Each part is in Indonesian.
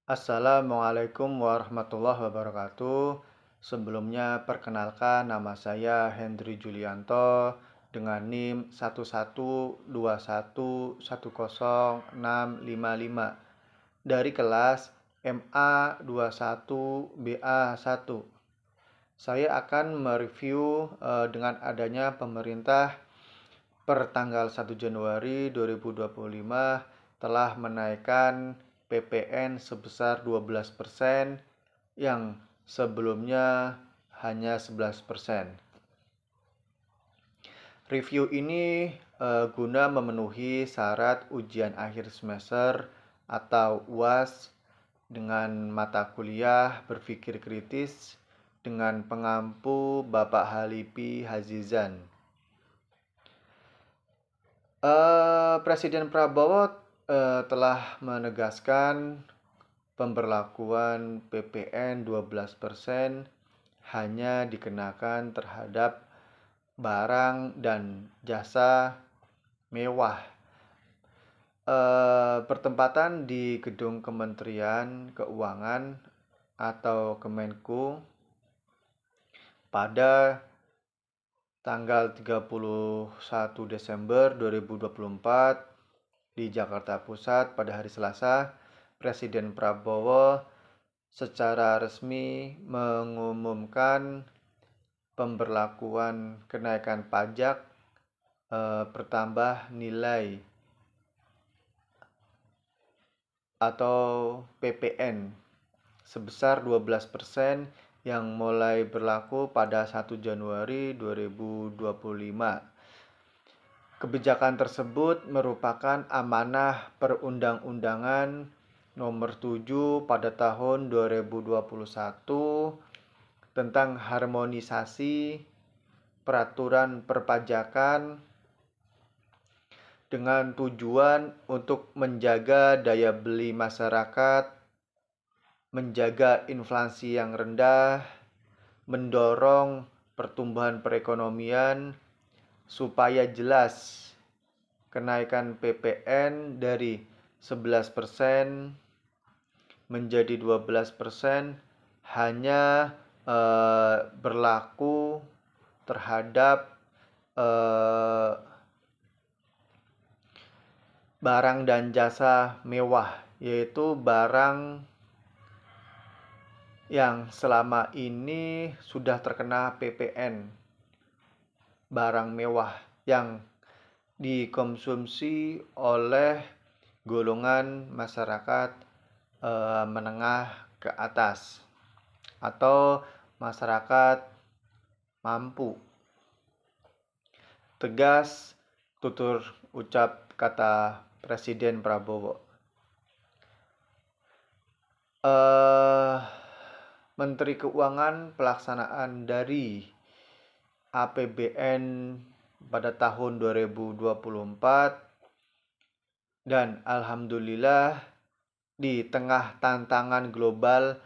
Assalamualaikum warahmatullahi wabarakatuh. Sebelumnya perkenalkan nama saya Hendry Julianto dengan NIM 11211010655 dari kelas MA 21BA1. Saya akan mereview dengan adanya pemerintah per tanggal 1 Januari 2025 telah menaikkan PPN sebesar 12% yang sebelumnya hanya 11%. Review ini guna memenuhi syarat ujian akhir semester atau UAS dengan mata kuliah berpikir kritis dengan pengampu Bapak Halipi Hazizan. Presiden Prabowo telah menegaskan pemberlakuan PPN 12% hanya dikenakan terhadap barang dan jasa mewah bertempatan di gedung Kementerian Keuangan atau Kemenku pada tanggal 31 Desember 2024 di Jakarta Pusat pada hari Selasa. Presiden Prabowo secara resmi mengumumkan pemberlakuan kenaikan pajak bertambah nilai atau PPN sebesar 12% yang mulai berlaku pada 1 Januari 2025. Kebijakan tersebut merupakan amanah perundang-undangan nomor 7 pada tahun 2021 tentang harmonisasi peraturan perpajakan dengan tujuan untuk menjaga daya beli masyarakat, menjaga inflasi yang rendah, mendorong pertumbuhan perekonomian, supaya jelas kenaikan PPN dari 11% menjadi 12% hanya berlaku terhadap barang dan jasa mewah, yaitu barang yang selama ini sudah terkena PPN, barang mewah yang dikonsumsi oleh golongan masyarakat menengah ke atas atau masyarakat mampu. Tegas tutur ucap kata Presiden Prabowo. Menteri Keuangan pelaksanaan dari APBN pada tahun 2024 dan alhamdulillah di tengah tantangan global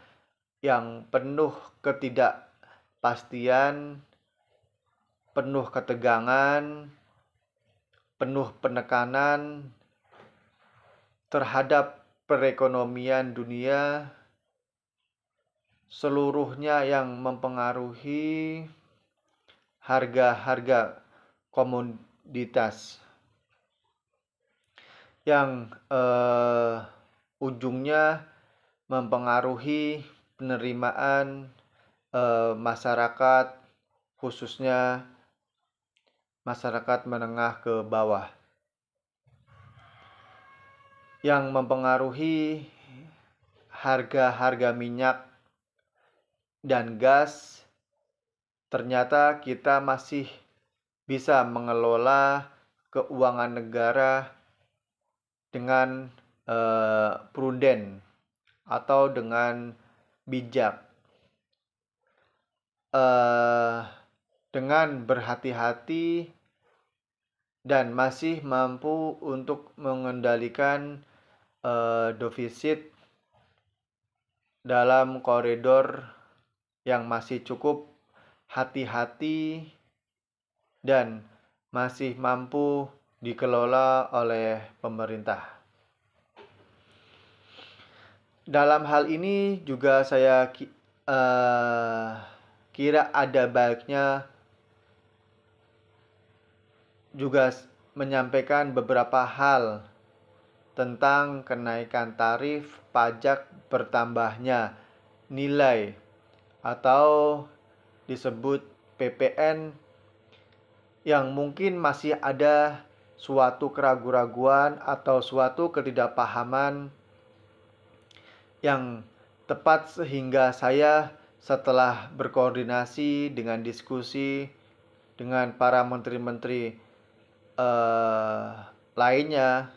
yang penuh ketidakpastian, penuh ketegangan, penuh penekanan terhadap perekonomian dunia seluruhnya yang mempengaruhi harga-harga komoditas yang ujungnya mempengaruhi penerimaan masyarakat, khususnya masyarakat menengah ke bawah, yang mempengaruhi harga-harga minyak dan gas. Ternyata kita masih bisa mengelola keuangan negara dengan prudent atau dengan bijak, dengan berhati-hati dan masih mampu untuk mengendalikan defisit dalam koridor yang masih cukup hati-hati dan masih mampu dikelola oleh pemerintah. Dalam hal ini juga saya kira ada baiknya juga menyampaikan beberapa hal tentang kenaikan tarif pajak bertambahnya nilai atau disebut PPN, yang mungkin masih ada suatu keraguan-raguan atau suatu ketidakpahaman yang tepat, sehingga saya setelah berkoordinasi dengan diskusi dengan para menteri-menteri lainnya,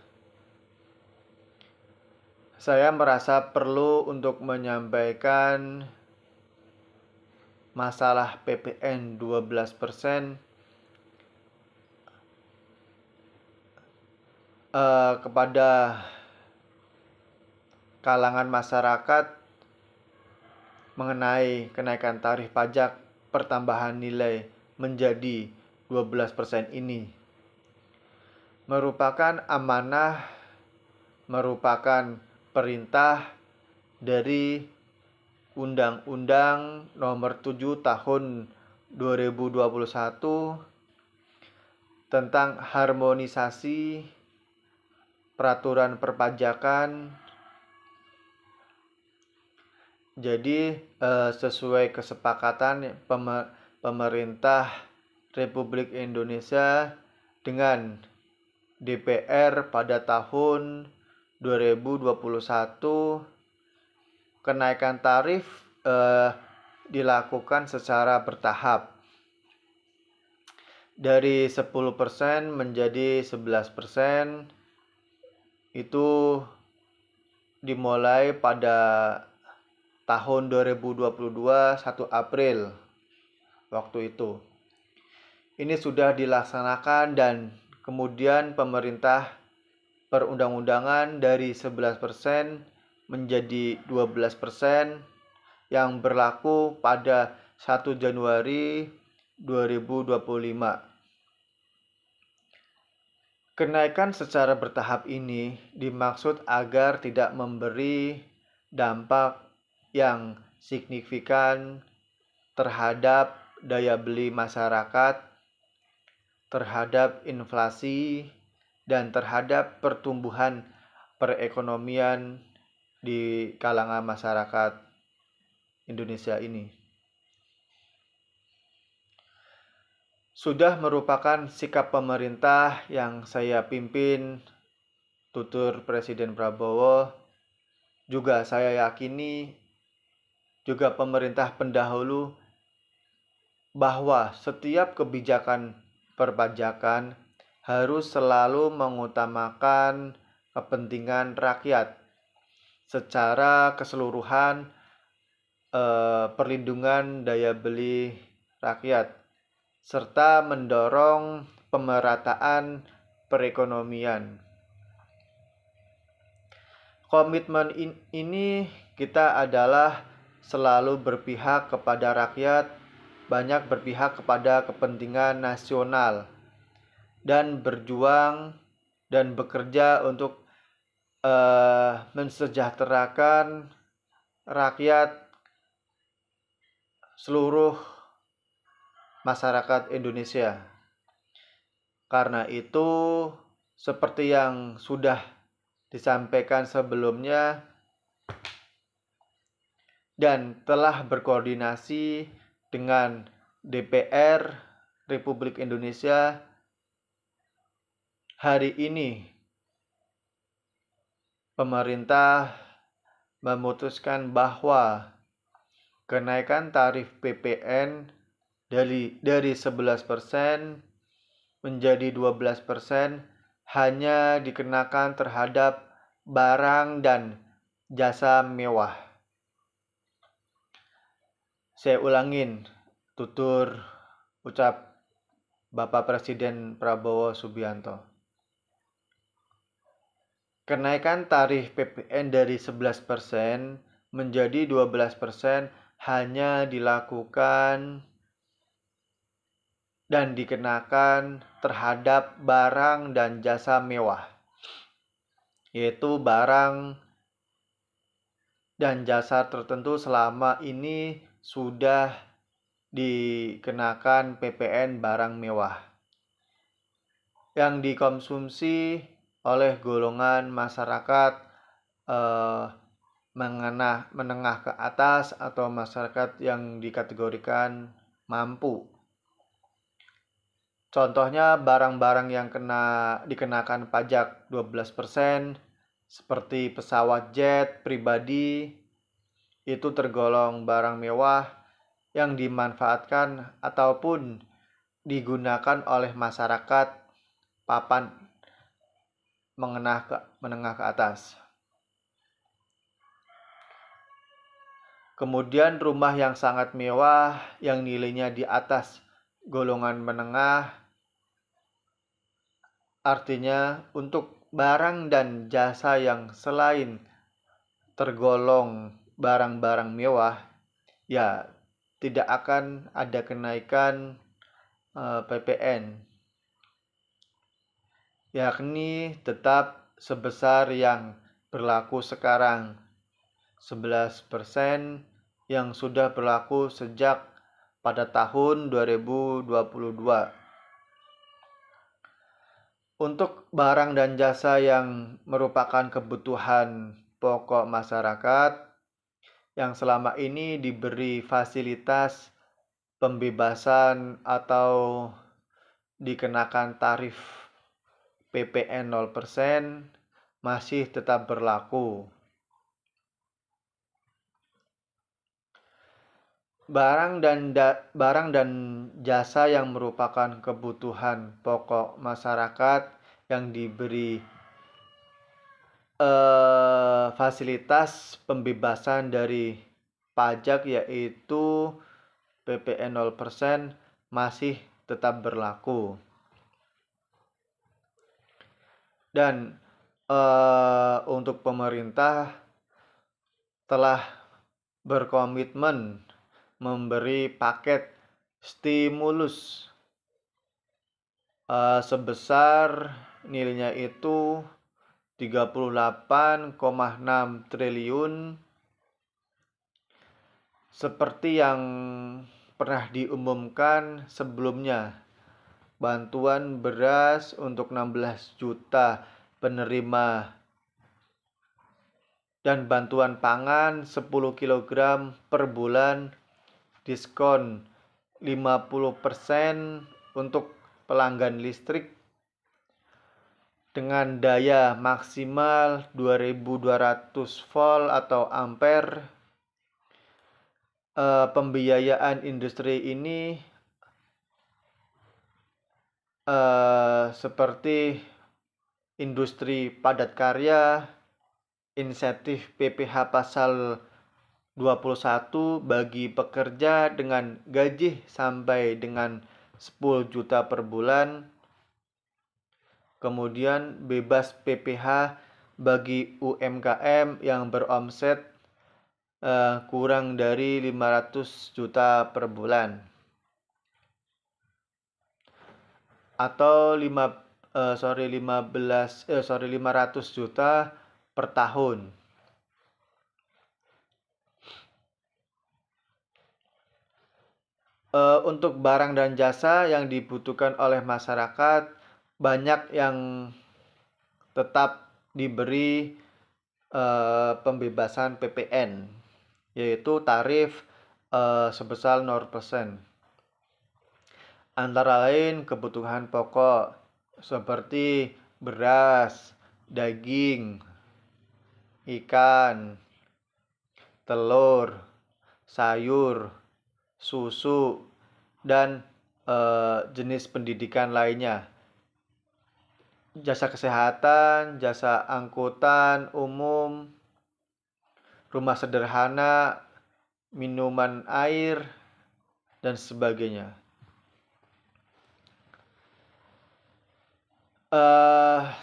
saya merasa perlu untuk menyampaikan masalah PPN 12% kepada kalangan masyarakat mengenai kenaikan tarif pajak pertambahan nilai menjadi 12% ini. Merupakan amanah, merupakan perintah dari Undang-Undang Nomor 7 Tahun 2021 tentang harmonisasi peraturan perpajakan. Jadi sesuai kesepakatan pemerintah Republik Indonesia dengan DPR pada tahun 2021, kenaikan tarif dilakukan secara bertahap dari 10% menjadi 11%. Itu dimulai pada tahun 2022 1 April waktu itu. Ini sudah dilaksanakan dan kemudian pemerintah perundang-undangan dari 11% menjadi 12% yang berlaku pada 1 Januari 2025. Kenaikan secara bertahap ini dimaksud agar tidak memberi dampak yang signifikan terhadap daya beli masyarakat, terhadap inflasi, dan terhadap pertumbuhan perekonomian di kalangan masyarakat Indonesia ini. Sudah merupakan sikap pemerintah yang saya pimpin, tutur Presiden Prabowo, juga saya yakini juga pemerintah pendahulu, bahwa setiap kebijakan perpajakan harus selalu mengutamakan kepentingan rakyat secara keseluruhan, perlindungan daya beli rakyat, serta mendorong pemerataan perekonomian. Komitmen ini kita adalah selalu berpihak kepada rakyat, banyak berpihak kepada kepentingan nasional, dan berjuang dan bekerja untuk mensejahterakan rakyat seluruh masyarakat Indonesia. Karena itu, seperti yang sudah disampaikan sebelumnya dan telah berkoordinasi dengan DPR Republik Indonesia, hari ini pemerintah memutuskan bahwa kenaikan tarif PPN dari 11% menjadi 12% hanya dikenakan terhadap barang dan jasa mewah. Saya ulangin tutur ucap Bapak Presiden Prabowo Subianto. Kenaikan tarif PPN dari 11% menjadi 12% hanya dilakukan dan dikenakan terhadap barang dan jasa mewah, yaitu barang dan jasa tertentu selama ini sudah dikenakan PPN barang mewah yang dikonsumsi oleh golongan masyarakat menengah ke atas atau masyarakat yang dikategorikan mampu. Contohnya barang-barang yang dikenakan pajak 12% seperti pesawat jet pribadi itu tergolong barang mewah yang dimanfaatkan ataupun digunakan oleh masyarakat papan menengah ke atas. Kemudian rumah yang sangat mewah yang nilainya di atas golongan menengah, artinya untuk barang dan jasa yang selain tergolong barang-barang mewah, ya tidak akan ada kenaikan PPN, yakni tetap sebesar yang berlaku sekarang, 11% yang sudah berlaku sejak pada tahun 2022. Untuk barang dan jasa yang merupakan kebutuhan pokok masyarakat yang selama ini diberi fasilitas pembebasan atau dikenakan tarif PPN 0% masih tetap berlaku. Barang dan jasa yang merupakan kebutuhan pokok masyarakat yang diberi fasilitas pembebasan dari pajak yaitu PPN 0% masih tetap berlaku. Dan untuk pemerintah telah berkomitmen memberi paket stimulus sebesar nilainya itu 38,6 triliun seperti yang pernah diumumkan sebelumnya. Bantuan beras untuk 16 juta penerima dan bantuan pangan 10 kg per bulan, diskon 50% untuk pelanggan listrik dengan daya maksimal 2200 volt atau ampere. Pembiayaan industri ini seperti industri padat karya, insentif PPh pasal 21 bagi pekerja dengan gaji sampai dengan 10 juta per bulan. Kemudian bebas PPh bagi UMKM yang beromset kurang dari 500 juta per bulan. Atau 500 juta per tahun. Untuk barang dan jasa yang dibutuhkan oleh masyarakat, banyak yang tetap diberi pembebasan PPN, yaitu tarif sebesar 0%. Antara lain kebutuhan pokok seperti beras, daging, ikan, telur, sayur, susu, dan jenis pendidikan lainnya. Jasa kesehatan, jasa angkutan umum, rumah sederhana, minuman air, dan sebagainya.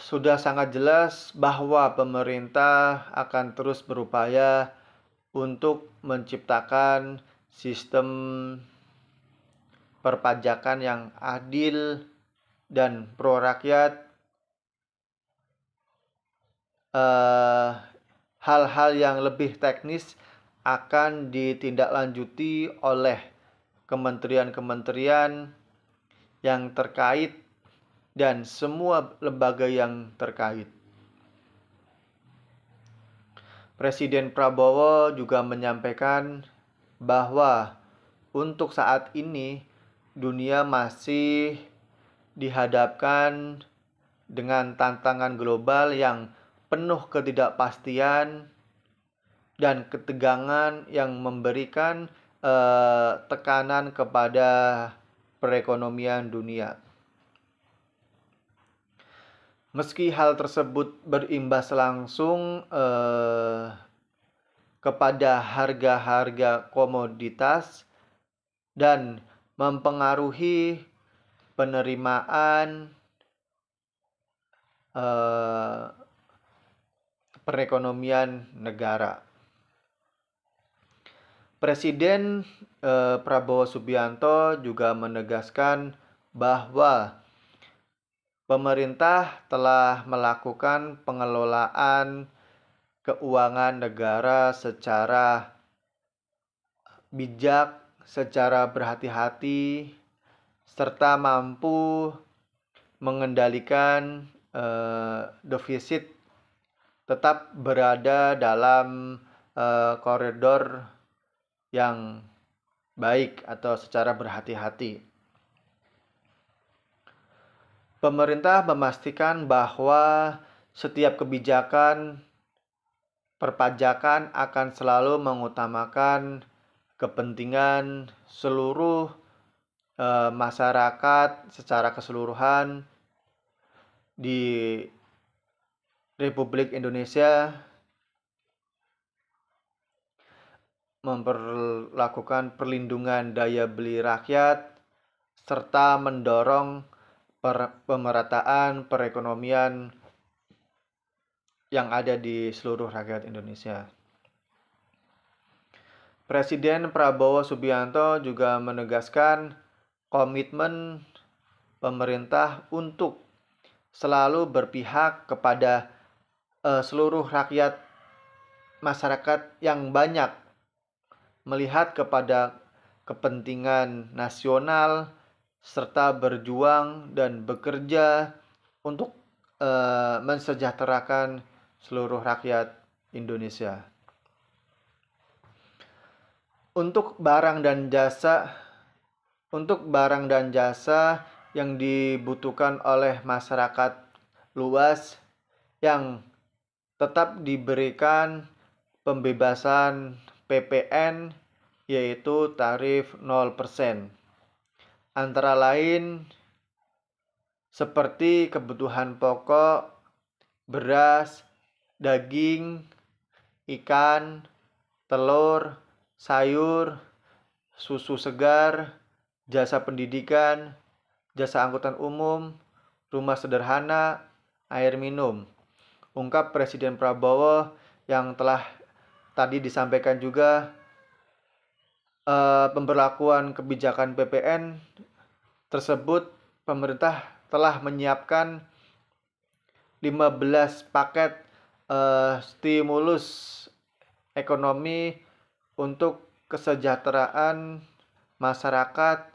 Sudah sangat jelas bahwa pemerintah akan terus berupaya untuk menciptakan sistem perpajakan yang adil dan pro rakyat hal-hal yang lebih teknis akan ditindaklanjuti oleh kementerian-kementerian yang terkait dan semua lembaga yang terkait. Presiden Prabowo juga menyampaikan bahwa untuk saat ini dunia masih dihadapkan dengan tantangan global yang penuh ketidakpastian dan ketegangan yang memberikan tekanan kepada perekonomian dunia. Meski hal tersebut berimbas langsung kepada harga-harga komoditas dan mempengaruhi penerimaan perekonomian negara. Presiden Prabowo Subianto juga menegaskan bahwa pemerintah telah melakukan pengelolaan keuangan negara secara bijak, secara berhati-hati, serta mampu mengendalikan defisit tetap berada dalam koridor yang baik atau secara berhati-hati. Pemerintah memastikan bahwa setiap kebijakan perpajakan akan selalu mengutamakan kepentingan seluruh masyarakat secara keseluruhan di Republik Indonesia, memperlakukan perlindungan daya beli rakyat, serta mendorong pemerataan perekonomian yang ada di seluruh rakyat Indonesia. Presiden Prabowo Subianto juga menegaskan komitmen pemerintah untuk selalu berpihak kepada seluruh rakyat masyarakat yang banyak, melihat kepada kepentingan nasional serta berjuang dan bekerja untuk mensejahterakan seluruh rakyat Indonesia. Untuk barang dan jasa yang dibutuhkan oleh masyarakat luas yang tetap diberikan pembebasan PPN, yaitu tarif 0%. Antara lain seperti kebutuhan pokok, beras, daging, ikan, telur, sayur, susu segar, jasa pendidikan, jasa angkutan umum, rumah sederhana, air minum. Ungkap Presiden Prabowo yang telah tadi disampaikan juga pemberlakuan kebijakan PPN tersebut, pemerintah telah menyiapkan 15 paket stimulus ekonomi untuk kesejahteraan masyarakat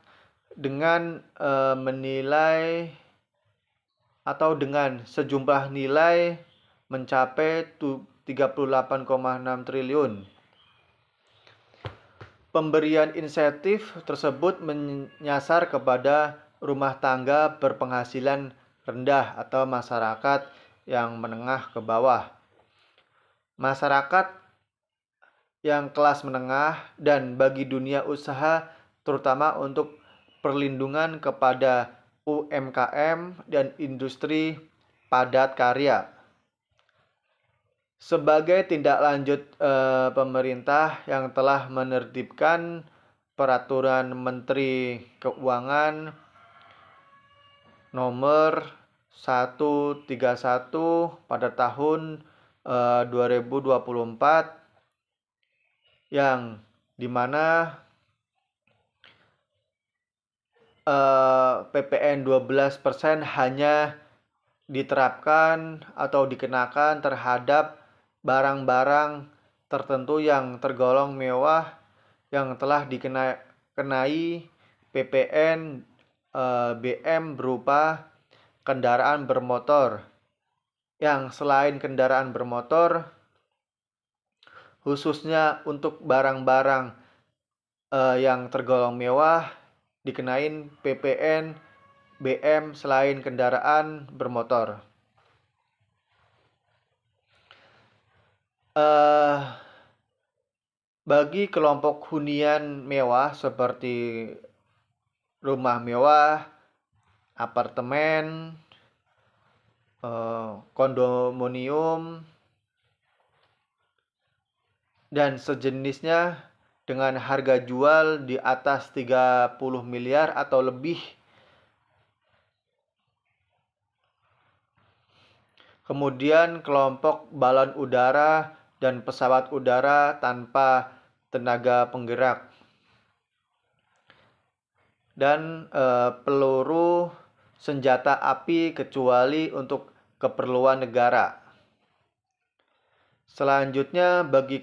dengan menilai atau dengan sejumlah nilai mencapai 38,6 triliun. Pemberian insentif tersebut menyasar kepada rumah tangga berpenghasilan rendah atau masyarakat yang menengah ke bawah. Masyarakat yang kelas menengah dan bagi dunia usaha, terutama untuk perlindungan kepada UMKM dan industri padat karya. Sebagai tindak lanjut pemerintah yang telah menerbitkan Peraturan Menteri Keuangan nomor 131 pada tahun 2024 yang dimana PPN 12% hanya diterapkan atau dikenakan terhadap barang-barang tertentu yang tergolong mewah yang telah dikenai PPN BM berupa kendaraan bermotor. Yang selain kendaraan bermotor, khususnya untuk barang-barang yang tergolong mewah dikenain PPN BM selain kendaraan bermotor. Bagi kelompok hunian mewah seperti rumah mewah, apartemen, kondominium, dan sejenisnya dengan harga jual di atas 30 miliar atau lebih. Kemudian kelompok balon udara dan pesawat udara tanpa tenaga penggerak. Dan peluru senjata api kecuali untuk keperluan negara. Selanjutnya bagi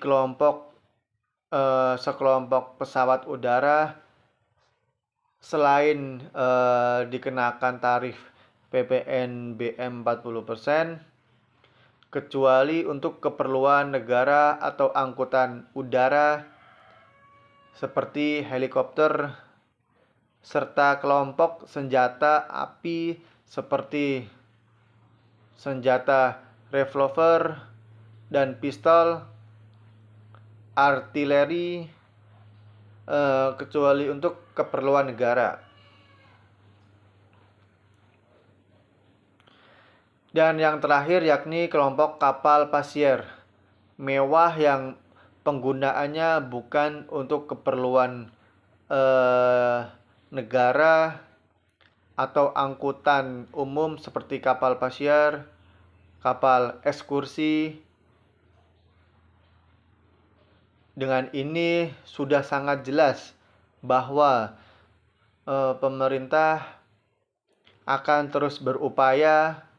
sekelompok pesawat udara, selain dikenakan tarif PPN BM 40%, kecuali untuk keperluan negara atau angkutan udara seperti helikopter, serta kelompok senjata api seperti senjata revolver dan pistol, artileri, kecuali untuk keperluan negara. Dan yang terakhir yakni kelompok kapal pasier mewah yang penggunaannya bukan untuk keperluan negara atau angkutan umum seperti kapal pasier, kapal ekskursi. Dengan ini sudah sangat jelas bahwa pemerintah akan terus berupaya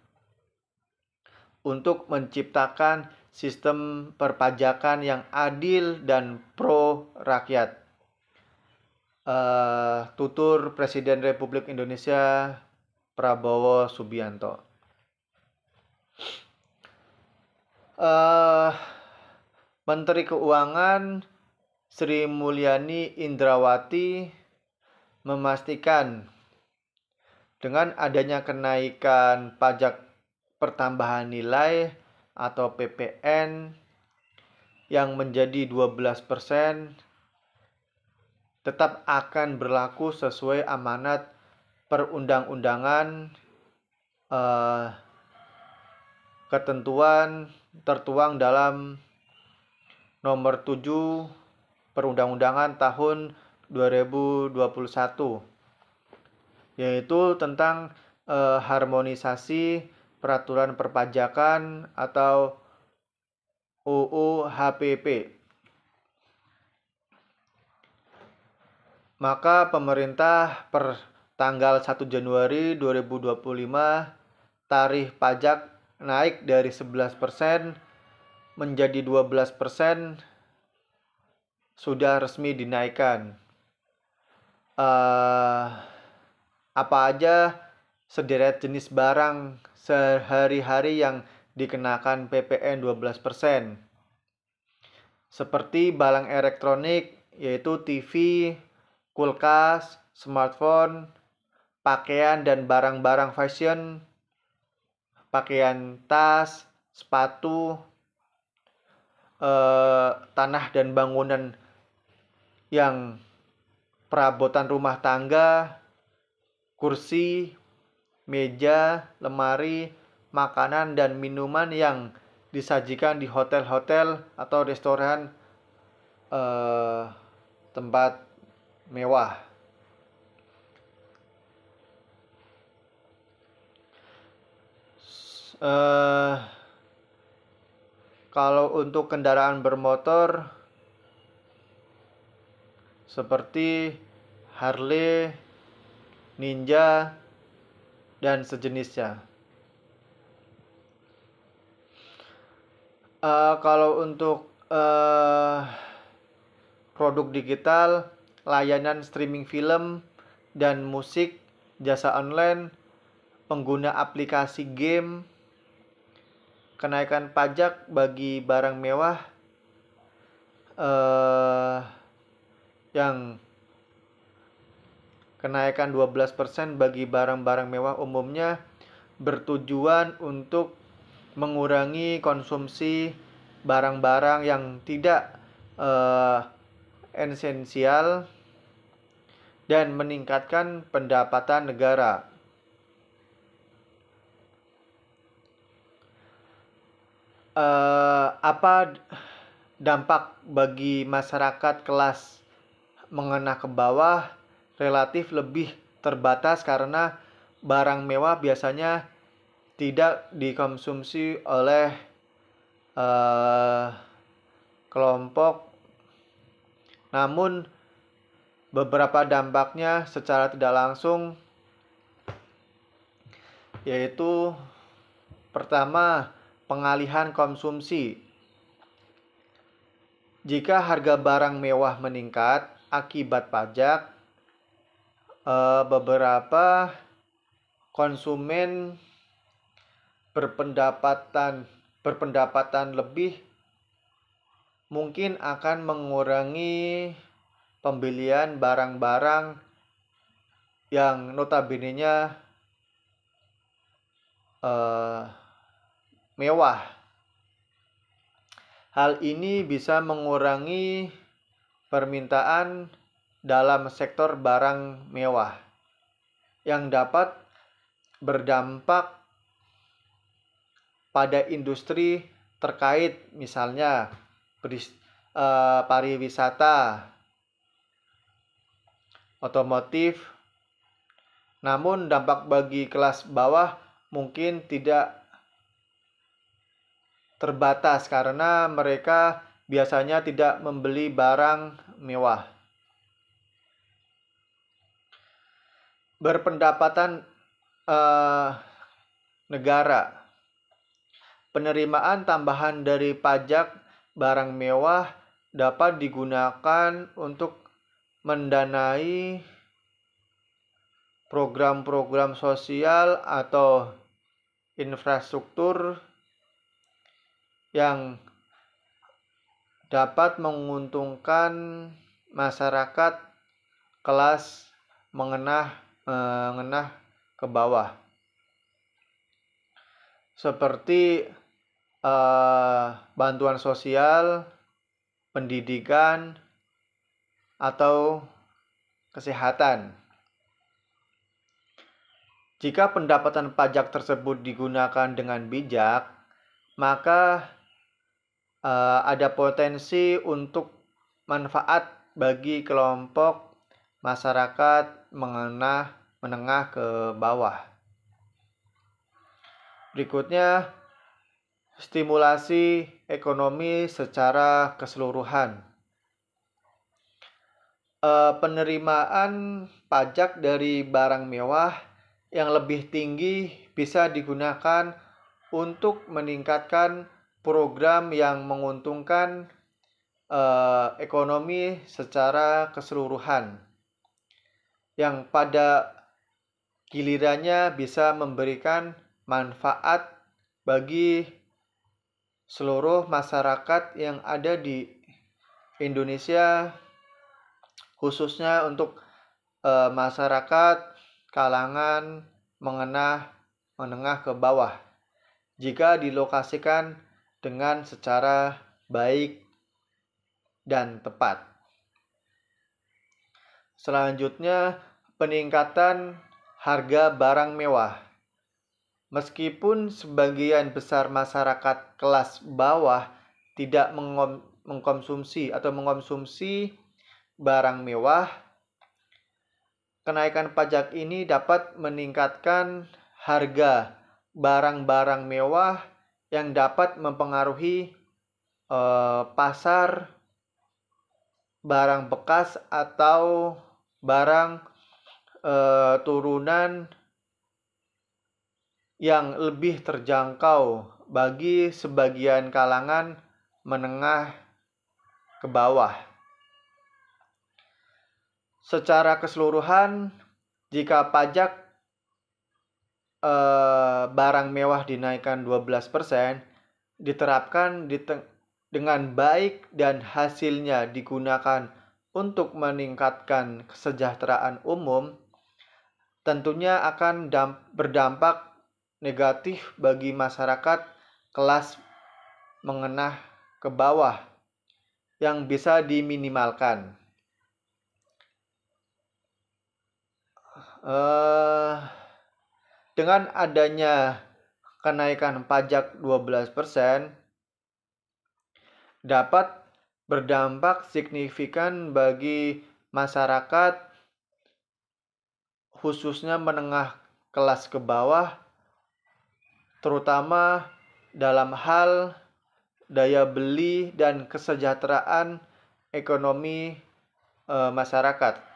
untuk menciptakan sistem perpajakan yang adil dan pro rakyat. Tutur Presiden Republik Indonesia Prabowo Subianto. Menteri Keuangan Sri Mulyani Indrawati memastikan dengan adanya kenaikan pajak pertambahan nilai atau PPN yang menjadi 12% tetap akan berlaku sesuai amanat perundang-undangan, ketentuan tertuang dalam nomor 7 perundang-undangan tahun 2021, yaitu tentang harmonisasi peraturan perpajakan atau UU HPP. Maka pemerintah per tanggal 1 Januari 2025 tarif pajak naik dari 11% menjadi 12%, sudah resmi dinaikkan. Apa aja sederet jenis barang sehari-hari yang dikenakan PPN 12%. Seperti barang elektronik yaitu TV, kulkas, smartphone, pakaian dan barang-barang fashion, pakaian tas, sepatu, tanah dan bangunan yang perabotan rumah tangga, kursi, meja, lemari, makanan dan minuman yang disajikan di hotel-hotel atau restoran tempat mewah. Kalau untuk kendaraan bermotor seperti Harley, Ninja, dan sejenisnya. Kalau untuk produk digital, layanan streaming film dan musik, jasa online, pengguna aplikasi game, kenaikan pajak bagi barang mewah eh, yang kenaikan 12% bagi barang-barang mewah umumnya bertujuan untuk mengurangi konsumsi barang-barang yang tidak esensial dan meningkatkan pendapatan negara. Apa dampak bagi masyarakat kelas menengah ke bawah? Relatif lebih terbatas karena barang mewah biasanya tidak dikonsumsi oleh kelompok. Namun beberapa dampaknya secara tidak langsung, yaitu pertama, pengalihan konsumsi. Jika harga barang mewah meningkat akibat pajak, beberapa konsumen berpendapatan lebih mungkin akan mengurangi pembelian barang-barang yang notabene-nya mewah. Hal ini bisa mengurangi permintaan dalam sektor barang mewah yang dapat berdampak pada industri terkait, misalnya pariwisata, otomotif. Namun dampak bagi kelas bawah mungkin tidak terbatas karena mereka biasanya tidak membeli barang mewah. Berpendapatan negara. Penerimaan tambahan dari pajak barang mewah dapat digunakan untuk mendanai program-program sosial atau infrastruktur yang dapat menguntungkan masyarakat kelas menengah ke bawah, seperti bantuan sosial, pendidikan, atau kesehatan. Jika pendapatan pajak tersebut digunakan dengan bijak, maka ada potensi untuk manfaat bagi kelompok masyarakat menengah ke bawah. Berikutnya, stimulasi ekonomi secara keseluruhan. Penerimaan pajak dari barang mewah yang lebih tinggi bisa digunakan untuk meningkatkan program yang menguntungkan ekonomi secara keseluruhan, yang pada gilirannya bisa memberikan manfaat bagi seluruh masyarakat yang ada di Indonesia, khususnya untuk masyarakat kalangan menengah ke bawah, jika dilokasikan dengan secara baik dan tepat. Selanjutnya, peningkatan harga barang mewah. Meskipun sebagian besar masyarakat kelas bawah tidak mengkonsumsi barang mewah, kenaikan pajak ini dapat meningkatkan harga barang-barang mewah yang dapat mempengaruhi pasar barang bekas atau barang turunan yang lebih terjangkau bagi sebagian kalangan menengah ke bawah. Secara keseluruhan, jika pajak barang mewah dinaikkan 12%, diterapkan dengan baik dan hasilnya digunakan untuk meningkatkan kesejahteraan umum, tentunya akan berdampak negatif bagi masyarakat kelas menengah ke bawah yang bisa diminimalkan. Dengan adanya kenaikan pajak 12% dapat berdampak signifikan bagi masyarakat khususnya menengah kelas ke bawah, terutama dalam hal daya beli dan kesejahteraan ekonomi masyarakat.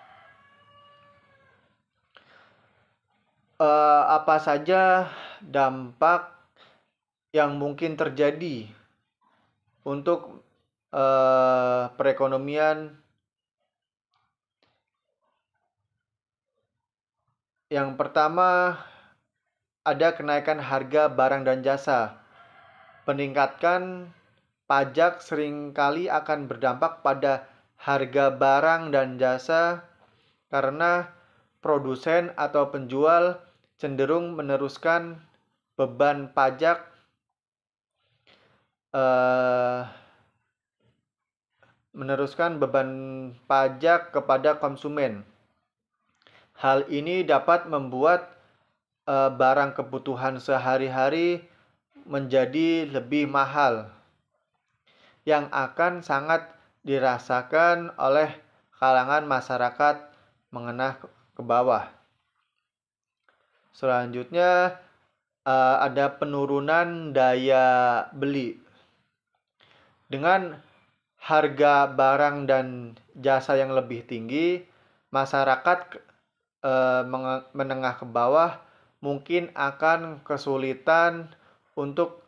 Apa saja dampak yang mungkin terjadi untuk perekonomian? Yang pertama, ada kenaikan harga barang dan jasa. Peningkatan pajak seringkali akan berdampak pada harga barang dan jasa karena produsen atau penjual cenderung meneruskan beban pajak kepada konsumen. Hal ini dapat membuat barang kebutuhan sehari-hari menjadi lebih mahal, yang akan sangat dirasakan oleh kalangan masyarakat menengah ke bawah. Selanjutnya, ada penurunan daya beli. Dengan harga barang dan jasa yang lebih tinggi, masyarakat menengah ke bawah mungkin akan kesulitan untuk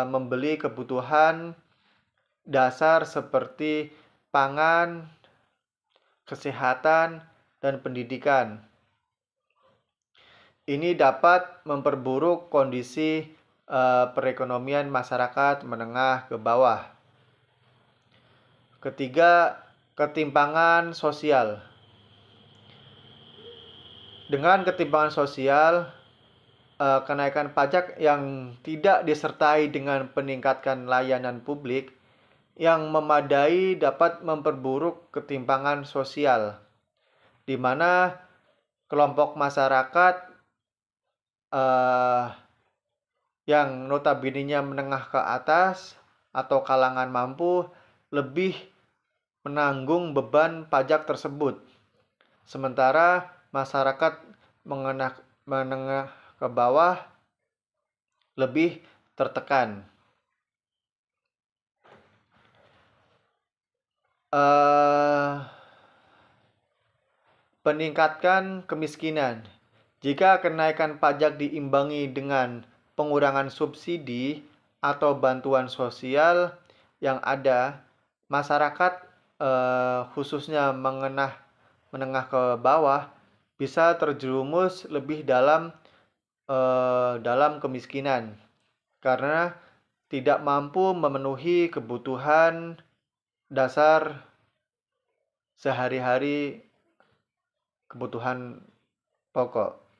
membeli kebutuhan dasar seperti pangan, kesehatan, dan pendidikan. Ini dapat memperburuk kondisi perekonomian masyarakat menengah ke bawah. Ketiga, ketimpangan sosial. Dengan ketimpangan sosial, kenaikan pajak yang tidak disertai dengan peningkatan layanan publik yang memadai dapat memperburuk ketimpangan sosial, di mana kelompok masyarakat yang notabene-nya menengah ke atas atau kalangan mampu lebih menanggung beban pajak tersebut, sementara masyarakat menengah ke bawah lebih tertekan. Peningkatan kemiskinan. Jika kenaikan pajak diimbangi dengan pengurangan subsidi atau bantuan sosial yang ada, masyarakat khususnya menengah ke bawah bisa terjerumus lebih dalam kemiskinan karena tidak mampu memenuhi kebutuhan dasar sehari-hari, kebutuhan pokok.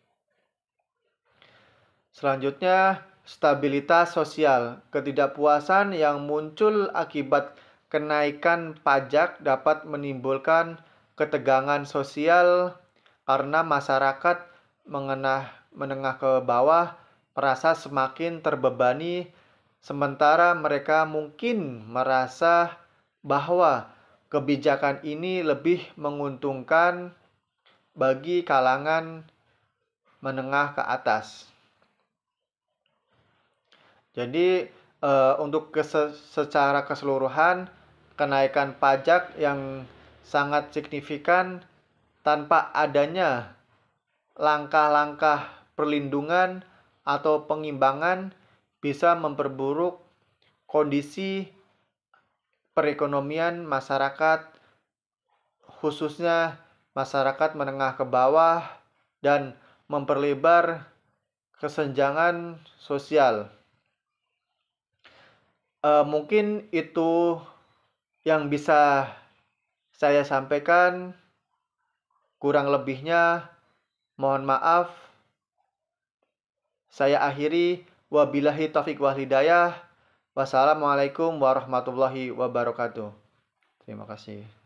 Selanjutnya, stabilitas sosial. Ketidakpuasan yang muncul akibat kenaikan pajak dapat menimbulkan ketegangan sosial karena masyarakat menengah ke bawah merasa semakin terbebani, sementara mereka mungkin merasa bahwa kebijakan ini lebih menguntungkan bagi kalangan menengah ke atas. Jadi untuk secara keseluruhan, kenaikan pajak yang sangat signifikan tanpa adanya langkah-langkah perlindungan atau pengimbangan bisa memperburuk kondisi perekonomian masyarakat, khususnya masyarakat menengah ke bawah, dan memperlebar kesenjangan sosial. Mungkin itu yang bisa saya sampaikan. Kurang lebihnya mohon maaf. Saya akhiri. Wabillahi taufiq wal hidayah. Wassalamualaikum warahmatullahi wabarakatuh. Terima kasih.